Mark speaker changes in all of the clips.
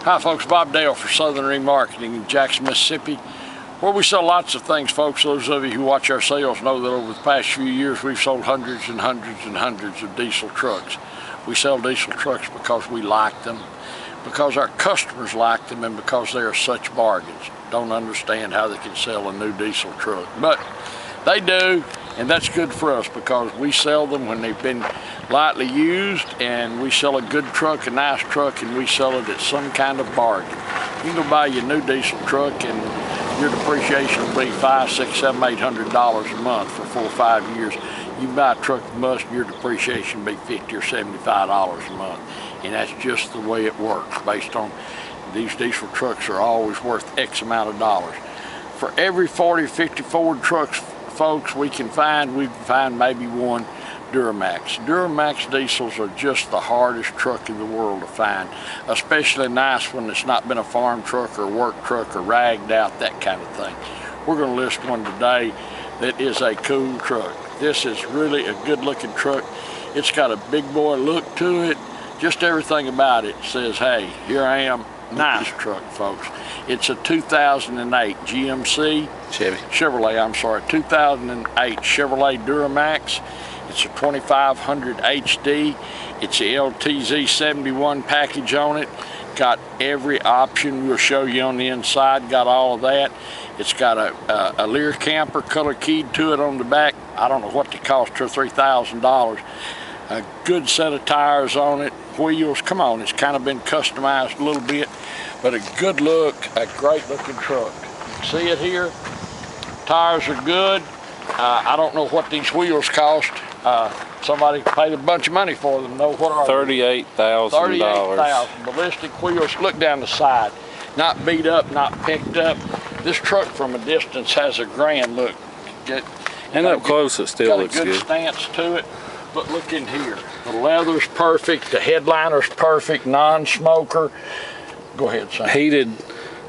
Speaker 1: Hi folks, Bob Dale for Southern Remarketing in Jackson, Mississippi, where we sell lots of things, folks. Those of you who watch our sales know that over the past few years we've sold hundreds and hundreds and hundreds of diesel trucks. We sell diesel trucks because we like them, because our customers like them, and because they are such bargains. Don't understand how they can sell a new diesel truck, but they do, and that's good for us because we sell them when they've been lightly used, and we sell a good truck, a nice truck, and we sell it at some kind of bargain. You can go buy your new diesel truck and your depreciation will be $500, $600, $700, $800 a month for 4 or 5 years. You buy a truck from us and your depreciation will be $50 or $75 a month. And that's just the way it works based on these diesel trucks are always worth X amount of dollars. For every 40 or 50 Ford trucks, folks, we can find maybe one Duramax. Duramax diesels are just the hardest truck in the world to find, especially nice one that's not been a farm truck or work truck or ragged out, that kind of thing. We're going to list one today that is a cool truck. This is really a good looking truck. It's got a big boy look to it. Just everything about it says, hey, here I am. Nice truck, folks. It's a 2008 Chevrolet, 2008 Chevrolet Duramax. It's a 2500 HD. It's a LTZ 71 package on it. Got every option we'll show you on the inside. Got all of that. It's got a Lear camper color keyed to it on the back. I don't know what they cost, $2,000 or $3,000. A good set of tires on it. Wheels, come on, it's kind of been customized a little bit, but a good look, a great looking truck. You can see it here. Tires are good. I don't know what these wheels cost. Somebody paid a bunch of money for them. Know what are
Speaker 2: $38,000.
Speaker 1: $38,000. Ballistic wheels. Look down the side. Not beat up, not picked up. This truck from a distance has a grand look.
Speaker 2: And up close it still looks good.
Speaker 1: Got a good stance to it. But look in here. The leather's perfect. The headliner's perfect. Non-smoker. Go ahead, son.
Speaker 2: Heated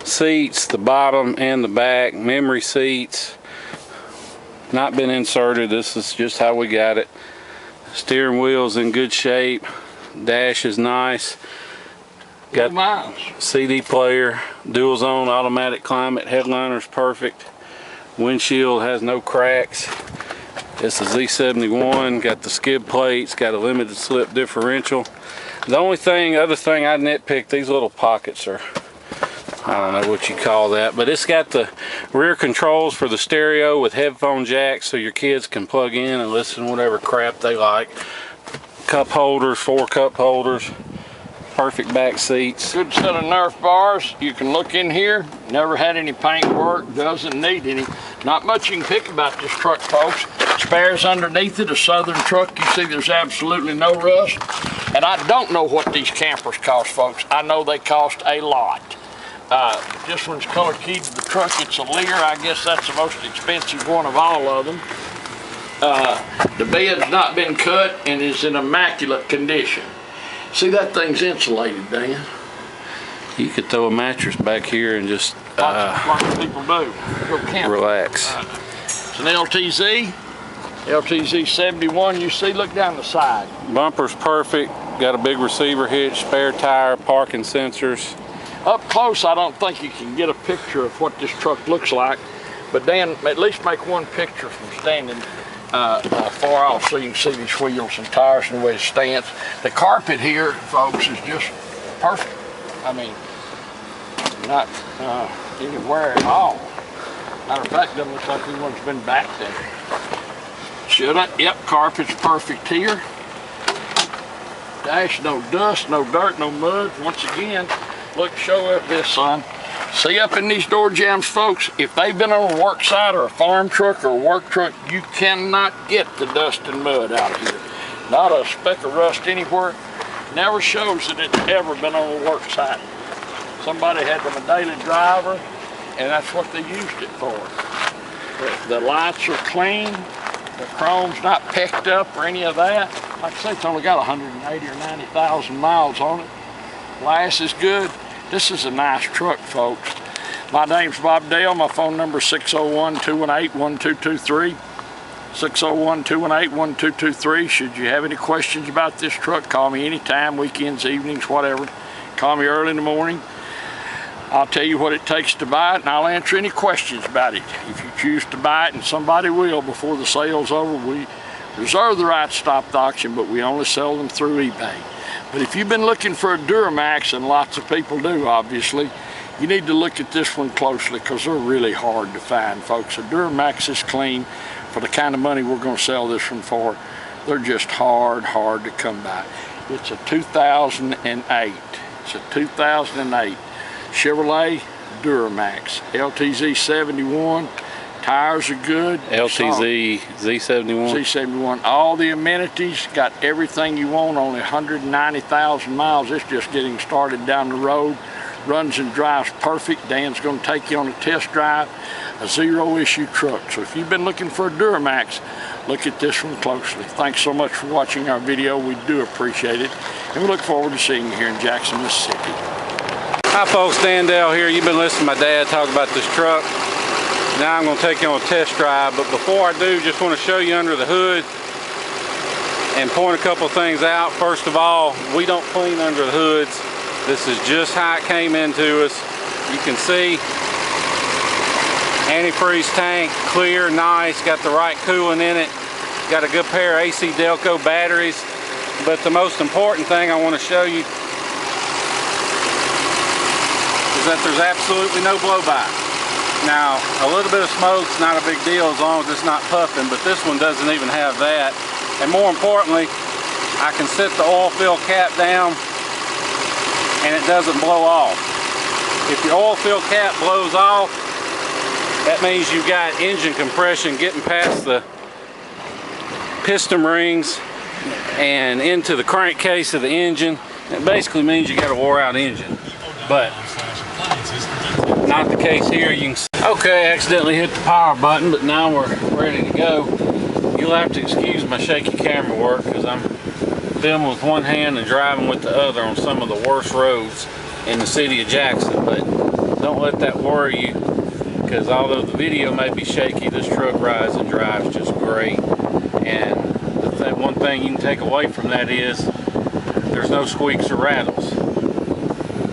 Speaker 2: seats, the bottom and the back. Memory seats. Not been inserted. This is just how we got it. Steering wheel's in good shape. Dash is nice. Got CD player, dual zone automatic climate. Headliner's perfect. Windshield has no cracks. It's a Z71. Got the skid plates. Got a limited slip differential. The only other thing I nitpick, these little pockets are, I don't know what you call that, but it's got the rear controls for the stereo with headphone jacks so your kids can plug in and listen to whatever crap they like. Cup holders, 4 cup holders, perfect back seats. Good set of Nerf bars. You can look in here. Never had any paint work, doesn't need any. Not much you can pick about this truck, folks. Spares underneath it, a Southern truck. You see there's absolutely no rust. And I don't know what these campers cost, folks. I know they cost a lot. This one's color keyed to the truck. It's a Lear. I guess that's the most expensive one of all of them. The bed's not been cut and is in immaculate condition. See, that thing's insulated, Dan. You could throw a mattress back here and just
Speaker 1: lots of people do. Go camping.
Speaker 2: Relax.
Speaker 1: It's an LTZ 71. You see, look down the side.
Speaker 2: Bumper's perfect. Got a big receiver hitch, spare tire, parking sensors.
Speaker 1: Up close, I don't think you can get a picture of what this truck looks like, but Dan, at least make one picture from standing far off so you can see these wheels and tires and the way it stands. The carpet here, folks, is just perfect. I mean, not you can wear it all. Matter of fact, it doesn't look like anyone's been back there. Should I? Yep, carpet's perfect here. Dash, no dust, no dirt, no mud. Once again, look, show up this, son. See up in these door jambs, folks, if they've been on a work site or a farm truck or a work truck, you cannot get the dust and mud out of here. Not a speck of rust anywhere. Never shows that it's ever been on a work site. Somebody had them a daily driver, and that's what they used it for. The lights are clean. The chrome's not pecked up or any of that. Like I say, it's only got 180 or 90,000 miles on it. Glass is good. This is a nice truck, folks. My name's Bob Dale. My phone number is 601-218-1223. 601-218-1223. Should you have any questions about this truck, call me anytime, weekends, evenings, whatever. Call me early in the morning. I'll tell you what it takes to buy it, and I'll answer any questions about it. If you choose to buy it, and somebody will before the sale's over, we reserve the right to stop the auction, but we only sell them through eBay. But if you've been looking for a Duramax, and lots of people do, obviously, you need to look at this one closely because they're really hard to find, folks. A Duramax is clean for the kind of money we're going to sell this one for. They're just hard to come by. It's a 2008. It's a 2008 Chevrolet Duramax. LTZ 71. Tires are good.
Speaker 2: LTZ Z71.
Speaker 1: Z71. All the amenities, got everything you want, only 190,000 miles. It's just getting started down the road. Runs and drives perfect. Dan's going to take you on a test drive. A zero-issue truck. So if you've been looking for a Duramax, look at this one closely. Thanks so much for watching our video. We do appreciate it. And we look forward to seeing you here in Jackson, Mississippi.
Speaker 2: Hi folks, Dan Dale here. You've been listening to my dad talk about this truck. Now I'm going to take you on a test drive, but before I do, just want to show you under the hood and point a couple things out. First of all, we don't clean under the hoods. This is just how it came into us. You can see antifreeze tank, clear, nice, got the right coolant in it, got a good pair of AC Delco batteries. But the most important thing I want to show you is that there's absolutely no blow-by. Now, a little bit of smoke's not a big deal as long as it's not puffing, but this one doesn't even have that. And more importantly, I can set the oil fill cap down and it doesn't blow off. If your oil fill cap blows off, that means you've got engine compression getting past the piston rings and into the crankcase of the engine. It basically means you got a wore out engine. But not the case here. You can see. Okay, accidentally hit the power button, but now we're ready to go. You'll have to excuse my shaky camera work because I'm filming with one hand and driving with the other on some of the worst roads in the city of Jackson. But don't let that worry you, because although the video may be shaky, this truck rides and drives just great. And one thing you can take away from that is there's no squeaks or rattles.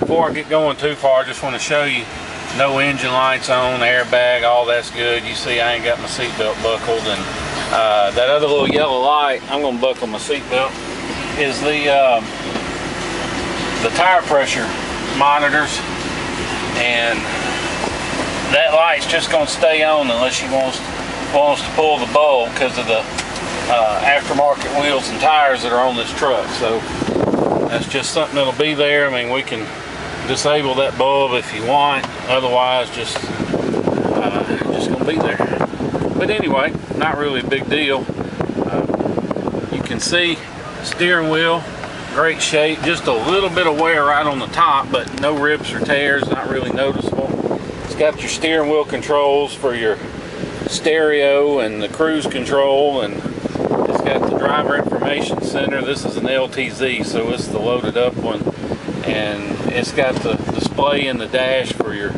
Speaker 2: Before I get going too far, I just want to show you no engine lights on, airbag, all that's good. You see I ain't got my seatbelt buckled, and that other little yellow light, I'm going to buckle my seatbelt, is the tire pressure monitors, and that light's just going to stay on unless you wants to pull the bulb because of the aftermarket wheels and tires that are on this truck. So that's just something that'll be there. I mean, we can disable that bulb if you want, otherwise just gonna be there. But anyway, not really a big deal. You can see steering wheel, great shape, just a little bit of wear right on the top, but no rips or tears, not really noticeable. It's got your steering wheel controls for your stereo and the cruise control, and it's got the driver information center. This is an LTZ, so it's the loaded up one, and it's got the display in the dash for your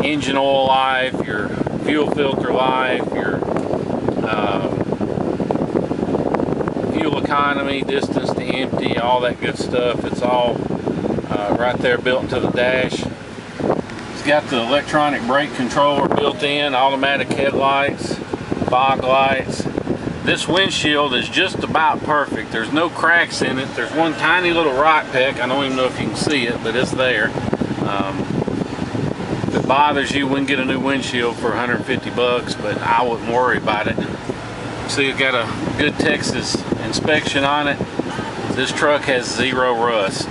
Speaker 2: engine oil life, your fuel filter life, your fuel economy, distance to empty, all that good stuff. It's all right there built into the dash. It's got the electronic brake controller built in, automatic headlights, fog lights. This windshield is just about perfect. There's no cracks in it. There's one tiny little rock peck. I don't even know if you can see it, but it's there. If it bothers you, we can get a new windshield for 150 bucks, but I wouldn't worry about it. See, it's got a good Texas inspection on it. This truck has zero rust.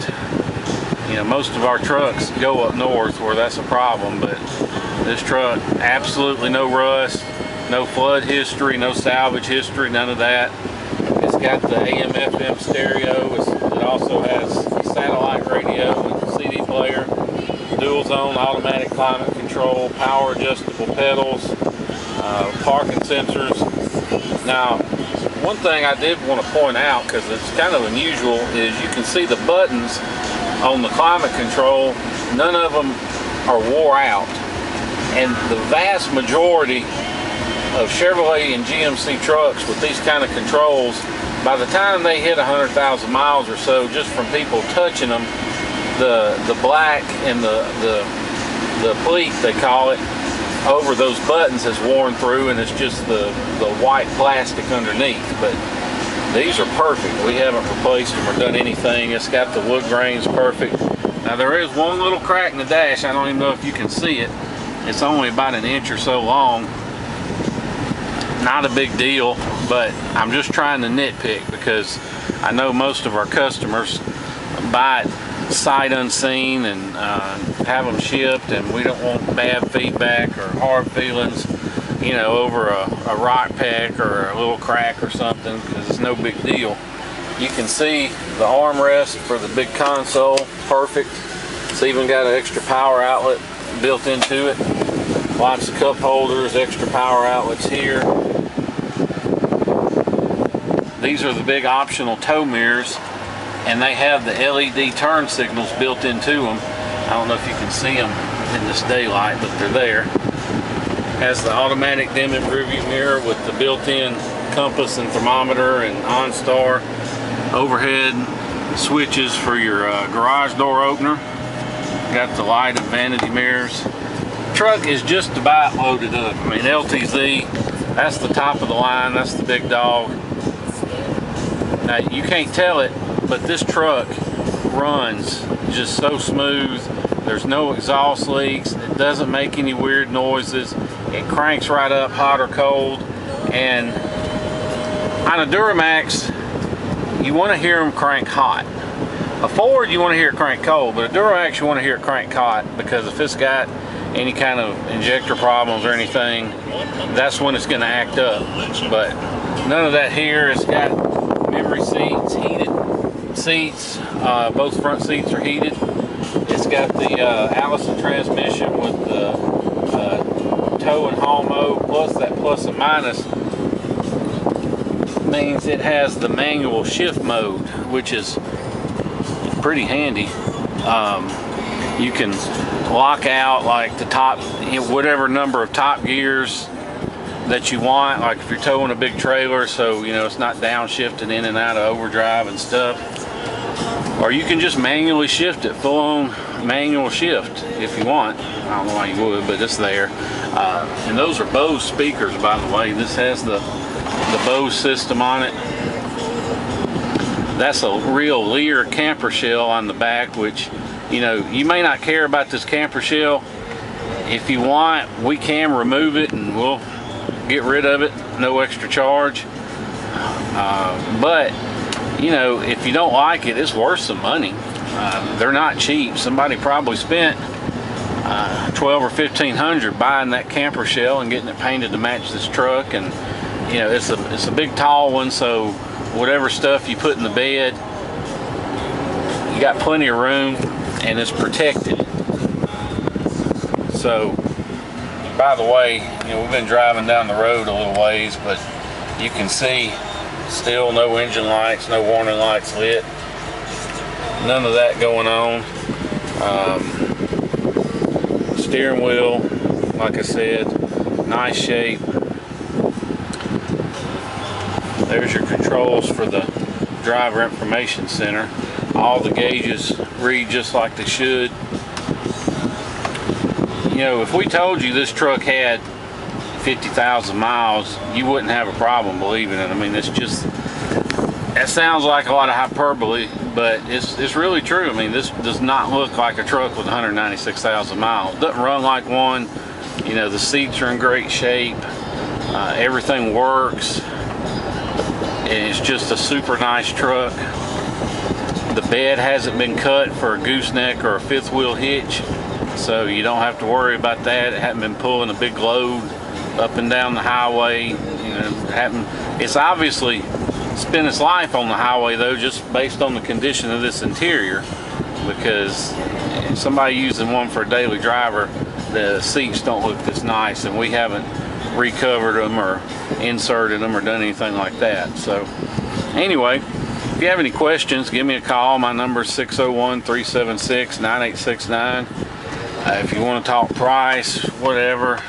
Speaker 2: You know, most of our trucks go up north where that's a problem, but this truck, absolutely no rust. No flood history, no salvage history, none of that. It's got the AM FM stereo. It also has satellite radio and CD player, dual zone automatic climate control, power adjustable pedals, parking sensors. Now, one thing I did want to point out, because it's kind of unusual, is you can see the buttons on the climate control. None of them are wore out, and the vast majority of Chevrolet and GMC trucks with these kind of controls, by the time they hit 100,000 miles or so, just from people touching them, the black and the the pleat, they call it, over those buttons has worn through, and it's just the white plastic underneath. But these are perfect. We haven't replaced them or done anything. It's got the wood grains perfect. Now there is one little crack in the dash. I don't even know if you can see it. It's only about an inch or so long. Not a big deal, but I'm just trying to nitpick because I know most of our customers buy it sight unseen and have them shipped, and we don't want bad feedback or hard feelings, you know, over a rock peck or a little crack or something, because it's no big deal. You can see the armrest for the big console, perfect. It's even got an extra power outlet built into it. Lots of cup holders, extra power outlets here. These are the big optional tow mirrors, and they have the LED turn signals built into them. I don't know if you can see them in this daylight, but they're there. Has the automatic dimming rearview mirror with the built-in compass and thermometer and OnStar. Overhead switches for your garage door opener. Got the light and vanity mirrors. Truck is just about loaded up. I mean, LTZ, that's the top of the line, that's the big dog. Now you can't tell it, but this truck runs just so smooth. There's no exhaust leaks. It doesn't make any weird noises. It cranks right up, hot or cold. And on a Duramax, you want to hear them crank hot. A Ford, you want to hear it crank cold, but a Duramax, you want to hear it crank hot, because if it's got any kind of injector problems or anything, that's when it's going to act up. But none of that here. It's got memory seats, heated seats. Both front seats are heated. It's got the Allison transmission with the tow and haul mode, plus that plus and minus means it has the manual shift mode, which is pretty handy. You can lock out like the top, whatever number of top gears that you want, like if you're towing a big trailer, so you know it's not downshifting in and out of overdrive and stuff. Or you can just manually shift it, full on manual shift if you want. I don't know why you would, but it's there. And those are Bose speakers, by the way. This has the Bose system on it. That's a real Lear camper shell on the back, which, you know, you may not care about this camper shell. If you want, we can remove it and we'll get rid of it, no extra charge. But you know, if you don't like it, it's worth some money. They're not cheap. Somebody probably spent $1,200 or $1,500 buying that camper shell and getting it painted to match this truck. And you know, it's a big tall one, so whatever stuff you put in the bed, you got plenty of room, and it's protected. So, by the way, you know, we've been driving down the road a little ways, but you can see still no engine lights, no warning lights lit, none of that going on. Steering wheel, like I said, nice shape. There's your controls for the driver information center. All the gauges read just like they should. You know, if we told you this truck had 50,000 miles, you wouldn't have a problem believing it. I mean, it's just, that sounds like a lot of hyperbole, but it's really true. I mean, this does not look like a truck with 196,000 miles. It doesn't run like one. You know, the seats are in great shape. Everything works. It's just a super nice truck. The bed hasn't been cut for a gooseneck or a fifth wheel hitch, so you don't have to worry about that. It hasn't been pulling a big load up and down the highway. You know, it's obviously spent its life on the highway though, just based on the condition of this interior, because somebody using one for a daily driver, the seats don't look this nice, and we haven't recovered them or inserted them or done anything like that. So anyway, if you have any questions, give me a call. My number is 601-376-9869. If you want to talk price, whatever,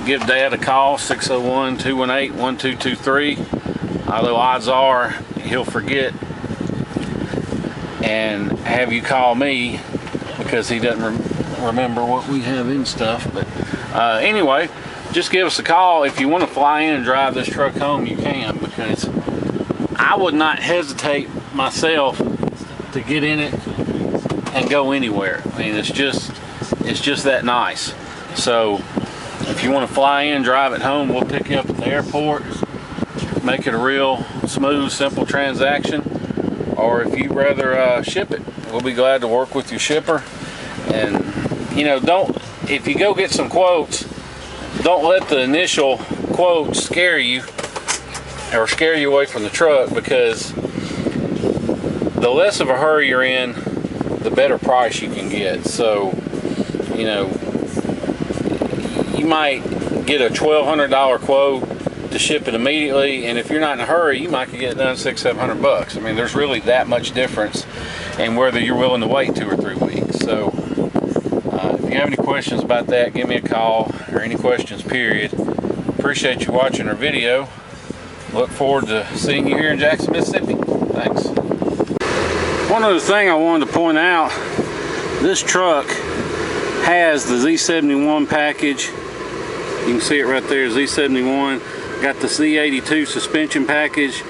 Speaker 2: give Dad a call, 601-218-1223. Although odds are he'll forget and have you call me, because he doesn't remember what we have in stuff, but anyway, just give us a call. If you want to fly in and drive this truck home, you can, because I would not hesitate myself to get in it and go anywhere. I mean, it's just that nice. So if you want to fly in, drive it home, we'll pick you up at the airport, make it a real smooth, simple transaction. Or if you'd rather ship it, we'll be glad to work with your shipper. And you know, if you go get some quotes, don't let the initial quote scare you or scare you away from the truck, because the less of a hurry you're in, the better price you can get. So, you know, you might get a $1,200 quote to ship it immediately, and if you're not in a hurry, you might get it done $600-700 bucks. I mean, there's really that much difference in whether you're willing to wait 2 or 3 weeks. So if you have any questions about that, give me a call, or any questions period. Appreciate you watching our video. Look forward to seeing you here in Jackson, Mississippi. Thanks. One other thing I wanted to point out, this truck has the Z71 package. You can see it right there, Z71. Got the Z82 suspension package,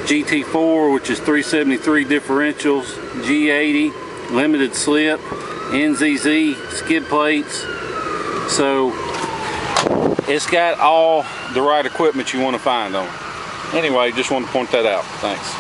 Speaker 2: GT4, which is 373 differentials, G80 limited slip, NZZ skid plates. So it's got all the right equipment you want to find on it. Anyway, just want to point that out. Thanks.